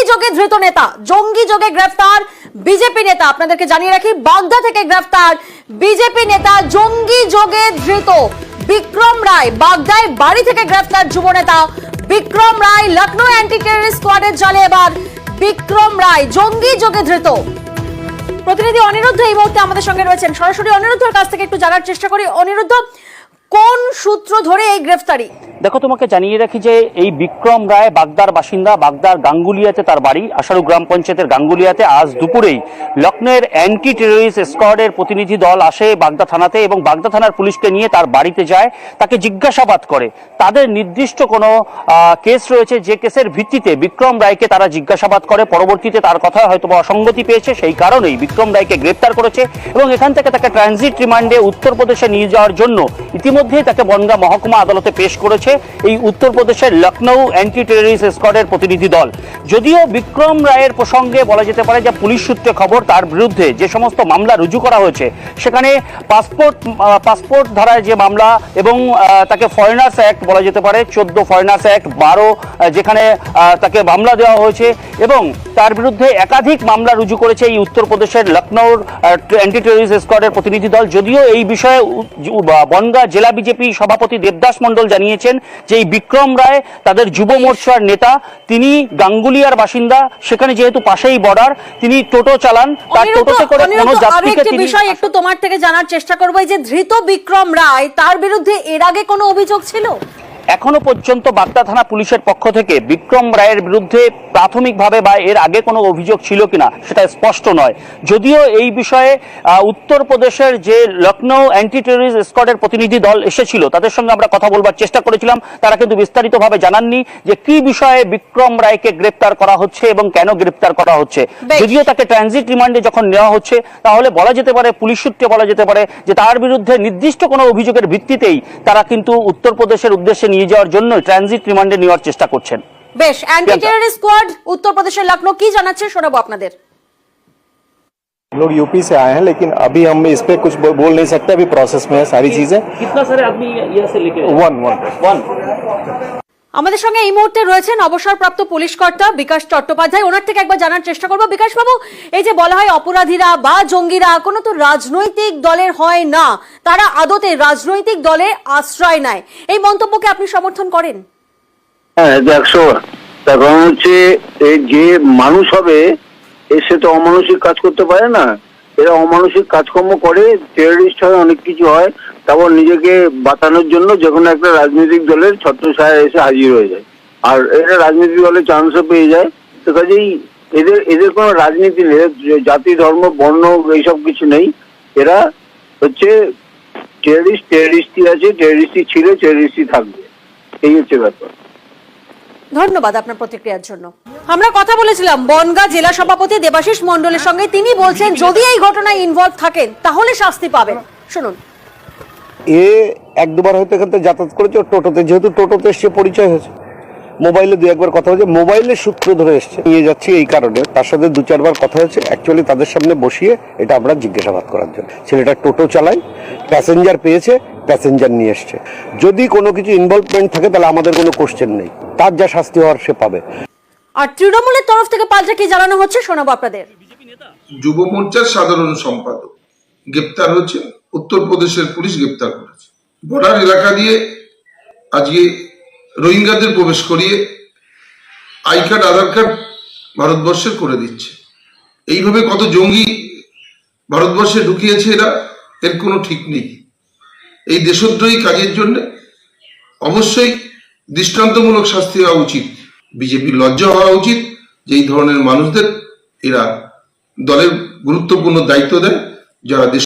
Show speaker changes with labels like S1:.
S1: যোগে ধৃত নেতা, জঙ্গি যোগে গ্রেফতার বিজেপি নেতা। আপনাদেরকে জানিয়ে রাখি, বাগদা থেকে গ্রেফতার বিজেপি নেতা, জঙ্গি যোগে ধৃত বিক্রম রায়। বাগদায় বাড়ি থেকে গ্রেফতার যুব নেতা বিক্রম রায়। লখনৌ অ্যান্টি টেররিস্ট স্কোয়াডের জালে এবার বিক্রম রায় জঙ্গি যোগে ধৃত। প্রতিনিধি অনিরুদ্ধ এই মুহূর্তে আমাদের সঙ্গে রয়েছেন। সরাসরি অনিরুদ্ধের কাছ থেকে একটু জানার চেষ্টা করি। অনিরুদ্ধ, কোন সূত্র ধরে এই গ্রেফতারি?
S2: দেখো, তোমাকে জানিয়ে রাখি যে এই বিক্রম রায় বাগদার বাসিন্দা, বাগদার গাঙ্গুলিয়াতে তার বাড়ি, আশারু গ্রাম পঞ্চায়েতের গাঙ্গুলিয়াতে। আজ দুপুরেই লখনৌর অ্যান্টি টেররিস্ট স্কোয়াডের প্রতিনিধি দল আসে বাগদা থানাতে এবং বাগদা থানার পুলিশকে নিয়ে তার বাড়িতে যায়, তাকে জিজ্ঞাসাবাদ করে। তাদের নির্দিষ্ট কোনো কেস রয়েছে, যে কেসের ভিত্তিতে বিক্রম রায়কে তারা জিজ্ঞাসাবাদ করে। পরবর্তীতে তার কথায় হয়তো অসঙ্গতি পেয়েছে, সেই কারণেই বিক্রম রায়কে গ্রেপ্তার করেছে এবং এখান থেকে তাকে ট্রানজিট রিমান্ডে উত্তরপ্রদেশে নিয়ে যাওয়ার জন্য ইতিমধ্যেই তাকে বনগাঁ মহকুমা আদালতে পেশ করেছে এই উত্তরপ্রদেশের লখনৌ অ্যান্টি টেররিস্ট স্কোয়াডের প্রতিনিধি দল। যদিও বিক্রম রায়ের প্রসঙ্গে বলা যেতে পারে যে পুলিশ সূত্রে খবর, তার বিরুদ্ধে যে সমস্ত মামলা রুজু করা হয়েছে সেখানে পাসপোর্ট ধারায় যে মামলা এবং তাকে ফরেনার্স অ্যাক্ট বলা যেতে পারে, 14 ফরেনার্স অ্যাক্ট, 12 যেখানে তাকে মামলা দেওয়া হয়েছে এবং তার বিরুদ্ধে একাধিক মামলা রুজু করেছে এই উত্তরপ্রদেশের লখনৌর অ্যান্টি টেররিস্ট স্কোয়াডের প্রতিনিধি দল। যদিও এই বিষয়ে বনগাঁ জেলা বিজেপি সভাপতি দেবদাস মণ্ডল জানিয়েছেন যে এই বিক্রম রায় তাদের যুব মোর্চার নেতা, তিনি গাঙ্গুলিয়ার বাসিন্দা, সেখানে যেহেতু পাশেই বর্ডার, তিনি টোটো চালান, তার টোটোতে করে কোনো যাত্রীকে তিনি।
S1: বিষয় একটু তোমার থেকে জানার চেষ্টা করব, এই যে ধৃত বিক্রম রায়, তার বিরুদ্ধে এর আগে কোনো অভিযোগ ছিল?
S2: এখনো পর্যন্ত বাগদা থানা পুলিশের পক্ষ থেকে বিক্রম রায়ের বিরুদ্ধে প্রাথমিকভাবে বা এর আগে কোনো অভিযোগ ছিল কিনা সেটা স্পষ্ট নয়। যদিও এই বিষয়ে উত্তরপ্রদেশের যে লখনৌ অ্যান্টি টেররিস্ট স্কোয়াডের প্রতিনিধি দল এসেছিল, তাদের সঙ্গে আমরা কথা বলবার চেষ্টা করেছিলাম। তারা কিন্তু বিস্তারিতভাবে জানাননি যে কি বিষয়ে বিক্রম রায়কে গ্রেপ্তার করা হচ্ছে এবং কেন গ্রেপ্তার করা হচ্ছে। যদিও তাকে ট্রানজিট রিমান্ডে যখন নেওয়া হচ্ছে, তাহলে বলা যেতে পারে, পুলিশ সূত্রে বলা যেতে পারে যে তার বিরুদ্ধে নির্দিষ্ট কোনো অভিযোগের ভিত্তিতেই তারা কিন্তু উত্তরপ্রদেশের উদ্দেশ্যে নিয়ে যাওয়ার জন্য ট্রানজিট রিমান্ডে নেওয়ার চেষ্টা করছেন।
S1: বেশ, অ্যান্টি টেররিস্ট স্কোয়াড উত্তরপ্রদেশের লখনৌ কি জানাচ্ছে শোনাবো আপনাদের।
S3: हम लोग यूपी से आए हैं, लेकिन अभी हम इस पे कुछ बोल नहीं सकते, अभी प्रोसेस में है सारी चीजें।
S2: कितना सारे आदमी यहाँ से लेके?
S3: वन।
S1: আমাদের সঙ্গে এই মুহূর্তে রয়েছেন অবসরপ্রাপ্ত পুলিশ কর্তা বিকাশ চট্টোপাধ্যায়। ওনার থেকে একবার জানার চেষ্টা করবো। বিকাশ বাবু, এই যে বলা হয় অপরাধীরা বা জঙ্গিরা কোনো তো রাজনৈতিক দলের হয় না, তারা আদতে রাজনৈতিক দলের আশ্রয় নেয়, এই মন্তব্যকে আপনি সমর্থন করেন?
S4: হ্যাঁ, 100। তার কারণ হচ্ছে যে মানুষ হবে এসে তো অমানসিক কাজ করতে পারে না। এরা অমানসিক কাজকর্ম করে, টেররিস্ট হয়, অনেক কিছু হয়, তারপর নিজেকে বাঁচানোর জন্য যে কোনো একটা রাজনৈতিক দলের ছত্রছায়ায় এসে হাজির হয়ে যায়, আর এরা রাজনৈতিক দলের চান্সও পেয়ে যায়। তো কাজেই এদের কোনো রাজনীতি নেই, জাতি ধর্ম বর্ণ এইসব কিছু নেই। এরা হচ্ছে টেররিস্টই আছে, টেররিস্টই ছিল, টেররিস্টই থাকবে, এই হচ্ছে ব্যাপার।
S1: ধন্যবাদ আপনার প্রতিক্রিয়ার জন্য। আমরা কথা বলেছিলাম বনগাঁ জেলা সভাপতি দেবাশিস মণ্ডলের সঙ্গে। তিনি বলছেন যদি এই ঘটনায় ইনভলভ থাকেন তাহলে শাস্তি পাবেন। শুনুন।
S3: এ এক দুবার হয়তো এখান থেকে যাতায়াত করেছে, টোটোতে, যেহেতু টোটোতে এসে পরিচয় হয়েছে, মোবাইলে দু একবার কথা হয়েছে, মোবাইলের সূত্র ধরে এসছে, নিয়ে যাচ্ছি এই কারণে। তার সাথে 2-4 বার কথা হয়েছে অ্যাকচুয়ালি তাদের সামনে বসিয়ে, এটা আমরা জিজ্ঞাসাবাদ করার জন্য। ছেলেটা টোটো চালায়, প্যাসেঞ্জার পেয়েছে, প্যাসেঞ্জার নিয়ে এসছে। যদি কোনো কিছু ইনভলভমেন্ট থাকে তাহলে আমাদের কোনো কোশ্চেন নেই, তার যা শাস্তি হওয়ার সে পাবে।
S1: আর তৃণমূলের তরফ থেকে পাল্টা কি জানানো হচ্ছে শোনাবো আপনাদের।
S5: যুব মোর্চার সাধারণ সম্পাদক গ্রেপ্তার হচ্ছে, উত্তরপ্রদেশের পুলিশ গ্রেপ্তার করেছে। বর্ডার এলাকা দিয়ে আজকে রোহিঙ্গাদের প্রবেশ করিয়ে আই কার্ড, আধার কার্ড ভারতবর্ষের করে দিচ্ছে। এইভাবে কত জঙ্গি ভারতবর্ষে ঢুকিয়েছে এরা, এর কোনো ঠিক নেই। এই দেশদ্রোহী কাজের জন্য অবশ্যই দৃষ্টান্তমূলক শাস্তি হওয়া উচিত। বিজেপির লজ্জা হওয়া উচিত যে এই ধরনের মানুষদের এরা দলের গুরুত্বপূর্ণ দায়িত্ব দেয়, যারা দেশ